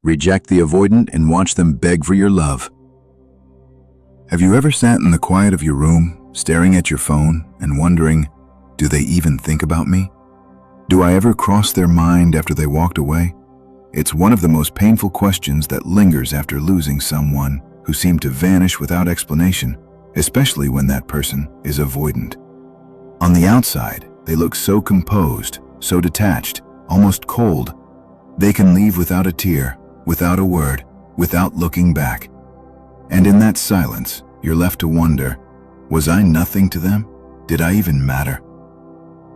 Reject the avoidant and watch them beg for your love. Have you ever sat in the quiet of your room, staring at your phone and wondering, do they even think about me? Do I ever cross their mind after they walked away? It's one of the most painful questions that lingers after losing someone who seemed to vanish without explanation, especially when that person is avoidant. On the outside, they look so composed, so detached, almost cold. They can leave without a tear, without a word, without looking back. And in that silence, you're left to wonder, was I nothing to them? Did I even matter?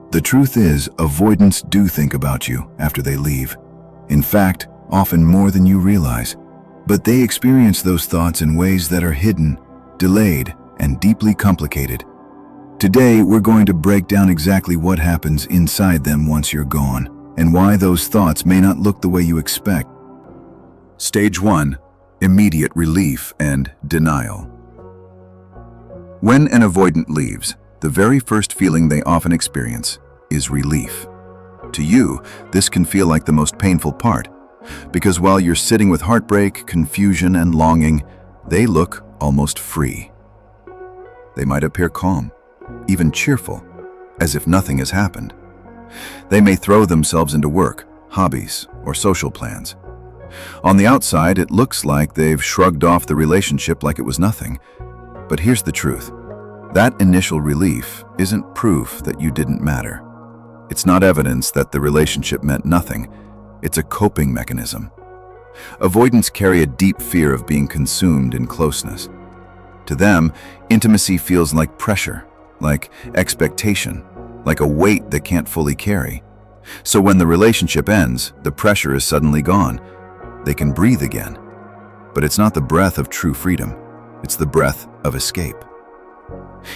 The truth is, avoidants do think about you after they leave. In fact, often more than you realize. But they experience those thoughts in ways that are hidden, delayed, and deeply complicated. Today, we're going to break down exactly what happens inside them once you're gone, and why those thoughts may not look the way you expect. Stage 1. Immediate relief and denial. When an avoidant leaves, the very first feeling they often experience is relief. To you, this can feel like the most painful part, because while you're sitting with heartbreak, confusion, and longing, they look almost free. They might appear calm, even cheerful, as if nothing has happened. They may throw themselves into work, hobbies, or social plans. On the outside, it looks like they've shrugged off the relationship like it was nothing. But here's the truth. That initial relief isn't proof that you didn't matter. It's not evidence that the relationship meant nothing. It's a coping mechanism. Avoidants carry a deep fear of being consumed in closeness. To them, intimacy feels like pressure, like expectation, like a weight they can't fully carry. So when the relationship ends, the pressure is suddenly gone. They can breathe again. But it's not the breath of true freedom. It's the breath of escape.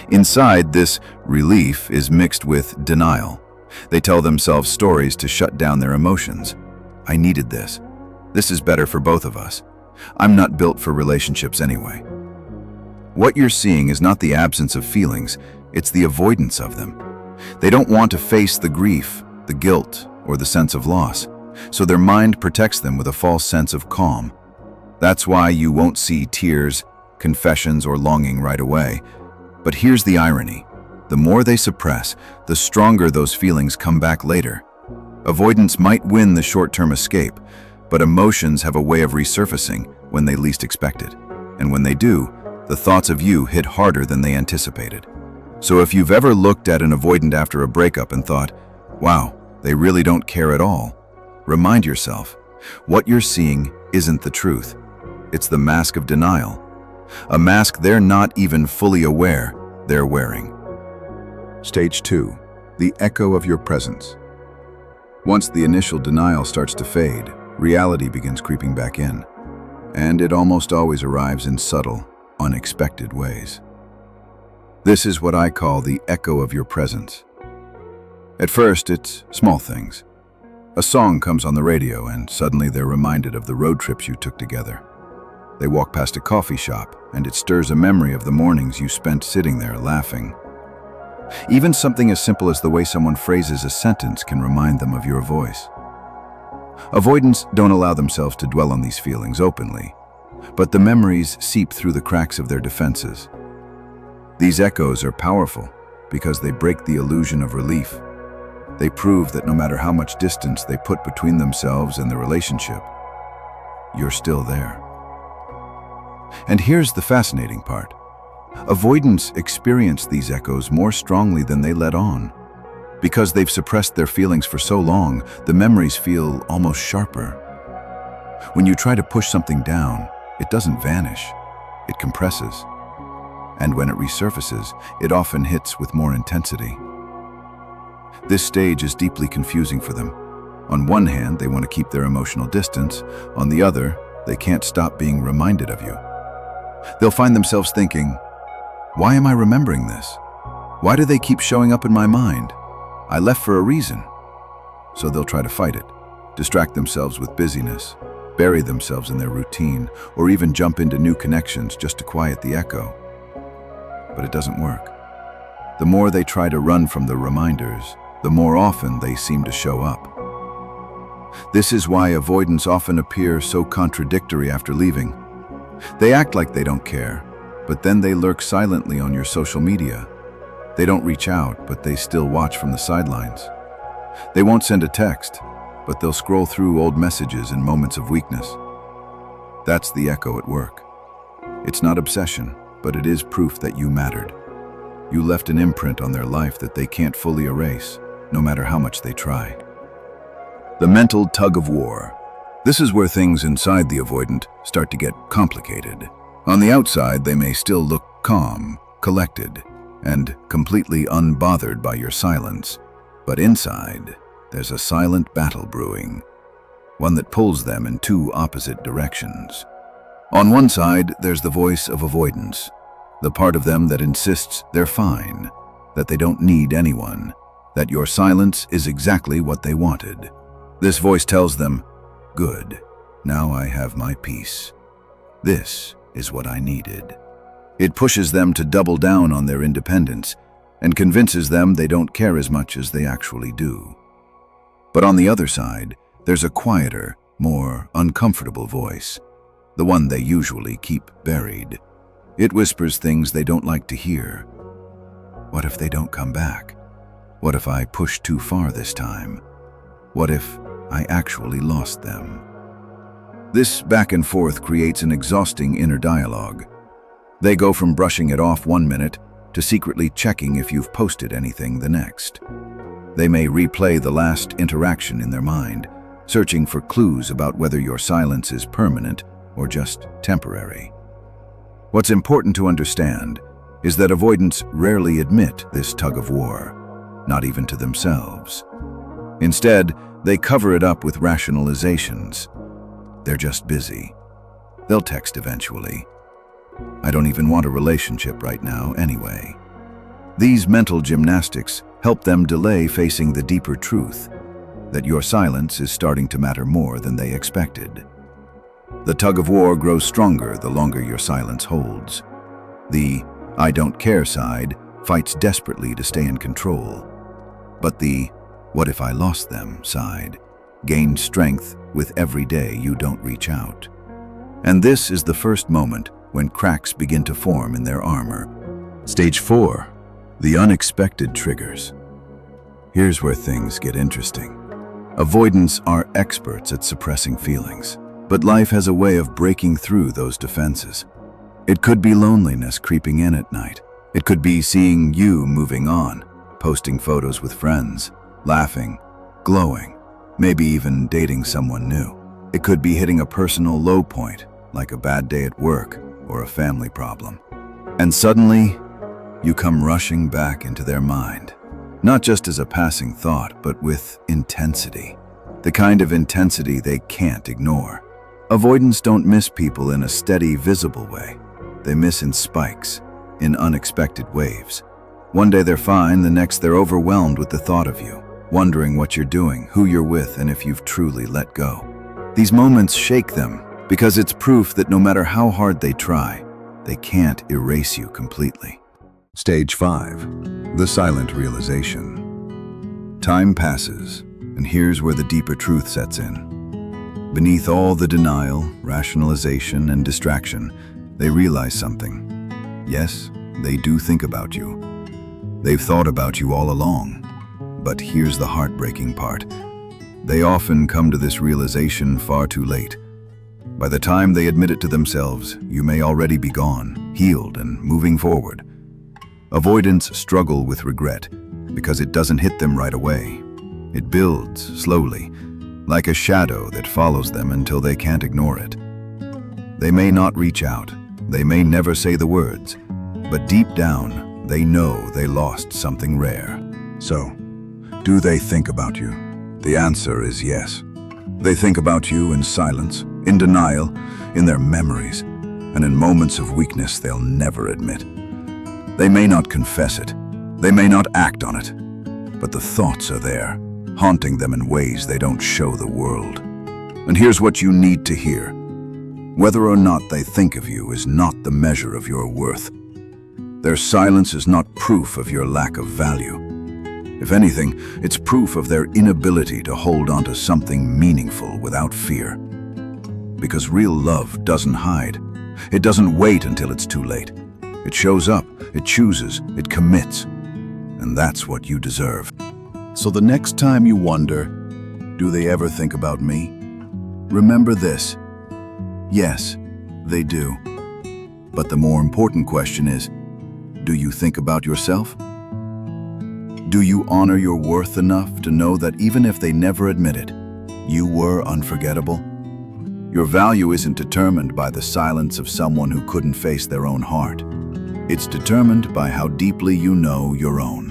Inside, this relief is mixed with denial. They tell themselves stories to shut down their emotions. I needed this. This is better for both of us. I'm not built for relationships anyway. What you're seeing is not the absence of feelings, it's the avoidance of them. They don't want to face the grief, the guilt, or the sense of loss, so their mind protects them with a false sense of calm. That's why you won't see tears, confessions, or longing right away. But here's the irony. The more they suppress, the stronger those feelings come back later. Avoidance might win the short-term escape, but emotions have a way of resurfacing when they least expect it. And when they do, the thoughts of you hit harder than they anticipated. So if you've ever looked at an avoidant after a breakup and thought, wow, they really don't care at all, remind yourself, what you're seeing isn't the truth. It's the mask of denial. A mask they're not even fully aware they're wearing. Stage 2. The echo of your presence. Once the initial denial starts to fade, reality begins creeping back in. And it almost always arrives in subtle, unexpected ways. This is what I call the echo of your presence. At first, it's small things. A song comes on the radio and suddenly they're reminded of the road trips you took together. They walk past a coffee shop and it stirs a memory of the mornings you spent sitting there laughing. Even something as simple as the way someone phrases a sentence can remind them of your voice. Avoidants don't allow themselves to dwell on these feelings openly, but the memories seep through the cracks of their defenses. These echoes are powerful because they break the illusion of relief. They prove that no matter how much distance they put between themselves and the relationship, you're still there. And here's the fascinating part. Avoidants experience these echoes more strongly than they let on. Because they've suppressed their feelings for so long, the memories feel almost sharper. When you try to push something down, it doesn't vanish, it compresses. And when it resurfaces, it often hits with more intensity. This stage is deeply confusing for them. On one hand, they want to keep their emotional distance. On the other, they can't stop being reminded of you. They'll find themselves thinking, why am I remembering this? Why do they keep showing up in my mind? I left for a reason. So they'll try to fight it, distract themselves with busyness, bury themselves in their routine, or even jump into new connections just to quiet the echo. But it doesn't work. The more they try to run from the reminders, the more often they seem to show up. This is why avoidants often appear so contradictory after leaving. They act like they don't care, but then they lurk silently on your social media. They don't reach out, but they still watch from the sidelines. They won't send a text, but they'll scroll through old messages in moments of weakness. That's the echo at work. It's not obsession, but it is proof that you mattered. You left an imprint on their life that they can't fully erase, no matter how much they try. The mental tug-of-war. This is where things inside the avoidant start to get complicated. On the outside, they may still look calm, collected, and completely unbothered by your silence. But inside, there's a silent battle brewing, one that pulls them in two opposite directions. On one side, there's the voice of avoidance, the part of them that insists they're fine, that they don't need anyone, that your silence is exactly what they wanted. This voice tells them, "Good, now I have my peace. This is what I needed." It pushes them to double down on their independence and convinces them they don't care as much as they actually do. But on the other side, there's a quieter, more uncomfortable voice, the one they usually keep buried. It whispers things they don't like to hear. What if they don't come back? What if I push too far this time? What if I actually lost them? This back and forth creates an exhausting inner dialogue. They go from brushing it off one minute to secretly checking if you've posted anything the next. They may replay the last interaction in their mind, searching for clues about whether your silence is permanent or just temporary. What's important to understand is that avoidants rarely admit this tug-of-war, not even to themselves. Instead, they cover it up with rationalizations. They're just busy. They'll text eventually. I don't even want a relationship right now anyway. These mental gymnastics help them delay facing the deeper truth, that your silence is starting to matter more than they expected. The tug-of-war grows stronger the longer your silence holds. The "I don't care" side fights desperately to stay in control. But the "what if I lost them" side gains strength with every day you don't reach out. And this is the first moment when cracks begin to form in their armor. Stage 4. The unexpected triggers. Here's where things get interesting. Avoidants are experts at suppressing feelings, but life has a way of breaking through those defenses. It could be loneliness creeping in at night. It could be seeing you moving on, posting photos with friends, laughing, glowing, maybe even dating someone new. It could be hitting a personal low point, like a bad day at work or a family problem. And suddenly, you come rushing back into their mind, not just as a passing thought, but with intensity. The kind of intensity they can't ignore. Avoidants don't miss people in a steady, visible way. They miss in spikes, in unexpected waves. One day they're fine, the next they're overwhelmed with the thought of you, wondering what you're doing, who you're with, and if you've truly let go. These moments shake them because it's proof that no matter how hard they try, they can't erase you completely. Stage 5. The silent realization. Time passes, and here's where the deeper truth sets in. Beneath all the denial, rationalization, and distraction, they realize something. Yes, they do think about you. They've thought about you all along. But here's the heartbreaking part. They often come to this realization far too late. By the time they admit it to themselves, you may already be gone, healed, and moving forward. Avoidants struggle with regret because it doesn't hit them right away. It builds slowly, like a shadow that follows them until they can't ignore it. They may not reach out, they may never say the words, but deep down, they know they lost something rare. So, do they think about you? The answer is yes. They think about you in silence, in denial, in their memories, and in moments of weakness they'll never admit. They may not confess it, they may not act on it, but the thoughts are there, haunting them in ways they don't show the world. And here's what you need to hear. Whether or not they think of you is not the measure of your worth. Their silence is not proof of your lack of value. If anything, it's proof of their inability to hold on to something meaningful without fear. Because real love doesn't hide. It doesn't wait until it's too late. It shows up, it chooses, it commits. And that's what you deserve. So the next time you wonder, do they ever think about me? Remember this. Yes, they do. But the more important question is, do you think about yourself? Do you honor your worth enough to know that even if they never admit it, you were unforgettable? Your value isn't determined by the silence of someone who couldn't face their own heart. It's determined by how deeply you know your own.